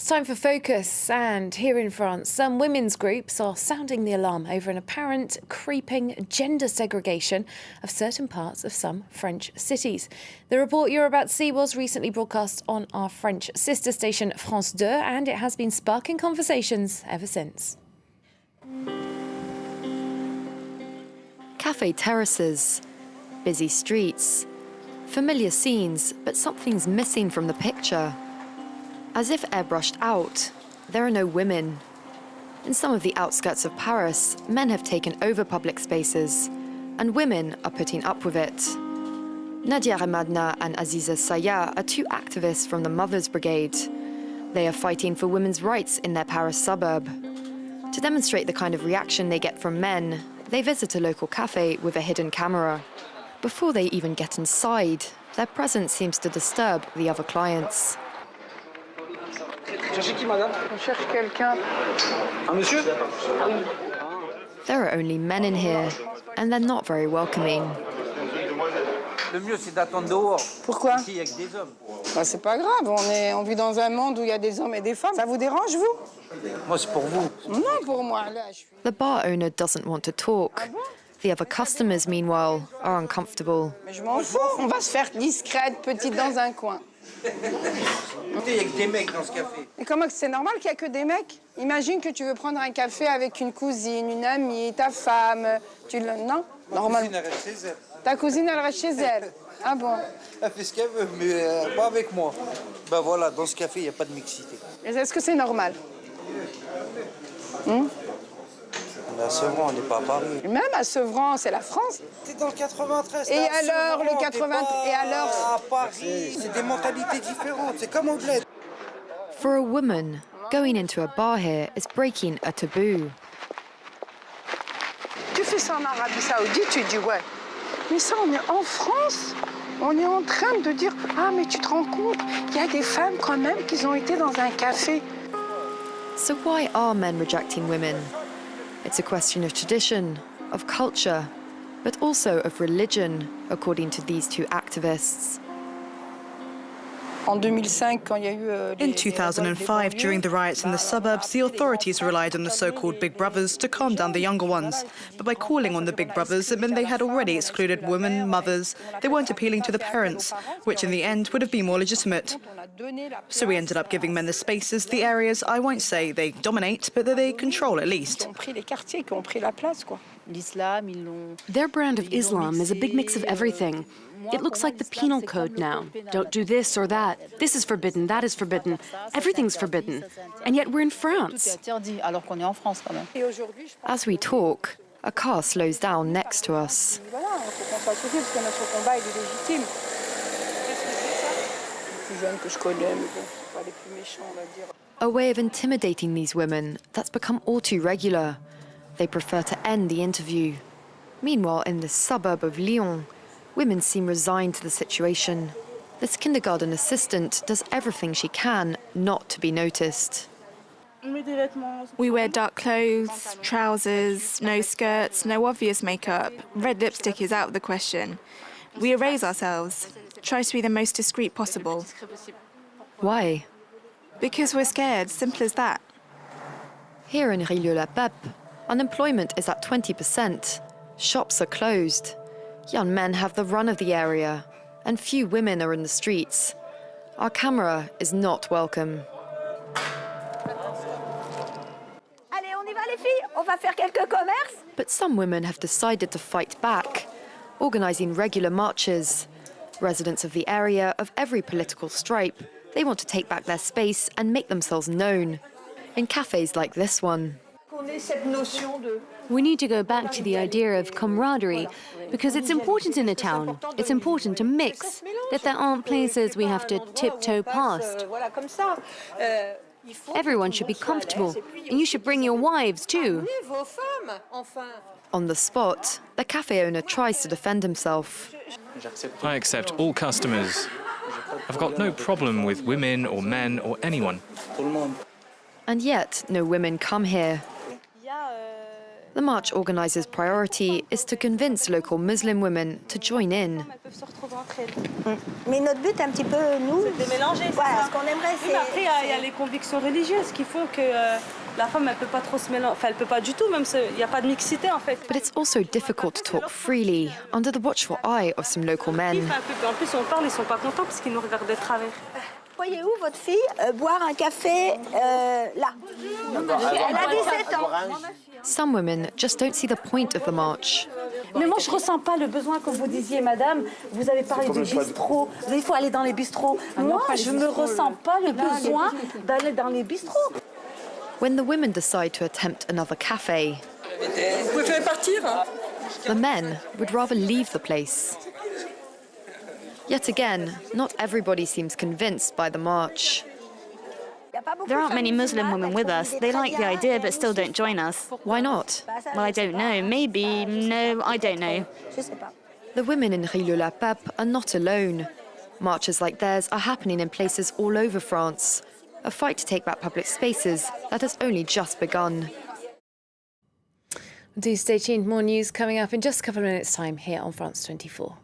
It's time for Focus, and here in France, some women's groups are sounding the alarm over an apparent creeping gender segregation of certain parts of some French cities. The report you're about to see was recently broadcast on our French sister station France 2, and it has been sparking conversations ever since. Cafe terraces, busy streets, familiar scenes, but something's missing from the picture. As if airbrushed out, there are no women. In some of the outskirts of Paris, men have taken over public spaces, and women are putting up with it. Nadia Ramadna and Aziza Saya are two activists from the Mothers Brigade. They are fighting for women's rights in their Paris suburb. To demonstrate the kind of reaction they get from men, they visit a local cafe with a hidden camera. Before they even get inside, their presence seems to disturb the other clients. Cherchez qui, madame? On cherche quelqu'un. Un monsieur? Oui. There are only men in here, and they're not very welcoming. Le mieux, c'est d'attendre dehors. Pourquoi? Ici, avec des hommes. Bah, c'est pas grave, on vit dans un monde où il y a des hommes et des femmes. Ça vous dérange, vous? Moi, c'est pour vous. Non, pour moi, là, je suis... The bar owner doesn't want to talk. Ah bon? The other customers, meanwhile, are uncomfortable. Mais je m'en fous, on va se faire discrète, petite, dans un coin. Il y a que des mecs dans ce café. Et comment c'est normal qu'il n'y a que des mecs? Imagine que tu veux prendre un café avec une cousine, une amie, ta femme. Non? Normal. Ma cousine, elle reste chez elle. Ta cousine, elle reste chez elle. Ah bon? Elle fait ce qu'elle veut, mais pas avec moi. Ben voilà, dans ce café, il n'y a pas de mixité. Est-ce que c'est normal? À Sevran, on n'est pas à Paris. Même à Sevran, c'est la France. T'es dans le 93. Et alors, le 80... Et alors? À Paris, c'est des mentalités différentes. C'est comme au bled. For a woman, going into a bar here is breaking a taboo. Tu fais ça en Arabie Saoudite, tu dis ouais. Mais ça, on est en France. On est en train de dire, ah, mais tu te rends compte, il y a des femmes quand même qui ont été dans un café. So why are men rejecting women? It's a question of tradition, of culture, but also of religion, according to these two activists. En 2005, quand il y a eu In 2005, during the riots in the suburbs, the authorities relied on the so-called Big Brothers to calm down the younger ones. But by calling on the Big Brothers, it meant they had already excluded women, mothers. They weren't appealing to the parents, which in the end would have been more legitimate. So we ended up giving men the spaces, the areas, I won't say they dominate, but that they control at least. Their brand of Islam is a big mix of everything. It looks like the penal code now. Don't do this or that. This is forbidden, that is forbidden. Everything's forbidden. And yet we're in France. As we talk, a car slows down next to us. A way of intimidating these women that's become all too regular. They prefer to end the interview. Meanwhile, in the suburb of Lyon, women seem resigned to the situation. This kindergarten assistant does everything she can not to be noticed. We wear dark clothes, trousers, no skirts, no obvious makeup. Red lipstick is out of the question. We erase ourselves, try to be the most discreet possible. Why? Because we're scared, simple as that. Here in Rieux-la-Pape, unemployment is at 20%. Shops are closed. Young men have the run of the area, and few women are in the streets. Our camera is not welcome. Allez, on y va les filles, on va faire quelques commerces. But some women have decided to fight back, organising regular marches. Residents of the area, of every political stripe, they want to take back their space and make themselves known. In cafes like this one. We need to go back to the idea of camaraderie, because it's important in a town. It's important to mix, that there aren't places we have to tiptoe past. Everyone should be comfortable, and you should bring your wives too. On the spot, the cafe owner tries to defend himself. I accept all customers. I've got no problem with women or men or anyone. And yet, no women come here. The march organisers' priority is to convince local Muslim women to join in. Mais notre but, un petit peu, nous, c'est de mélanger. Voilà, ce qu'on aimerait, Oui, mais après, il y a les convictions religieuses qui font que la femme, elle peut pas trop se mélanger. Enfin, elle peut pas du tout, même il n'y a pas de mixité en fait. But it's also difficult to talk freely under the watchful eye of some local men. En plus, on parle, ils sont pas contents parce qu'ils nous regardent de travers. Voyez où votre fille boire un café là. Elle a 17 ans. Some women just don't see the point of the march. Mais moi, je ressens pas le besoin, comme vous disiez, madame. Vous avez parlé de bistrot. Il faut aller dans les bistrots. Moi, je me ressens pas le besoin d'aller dans les bistrots. When the women decide to attempt another cafe, Vous pouvez faire partir. the men would rather leave the place. Yet again, not everybody seems convinced by the march. There aren't many Muslim women with us. They like the idea but still don't join us. Why not? Well, I don't know. Maybe. No, I don't know. The women in Rue la Pape are not alone. Marches like theirs are happening in places all over France. A fight to take back public spaces that has only just begun. Do stay tuned. More news coming up in just a couple of minutes' time here on France 24.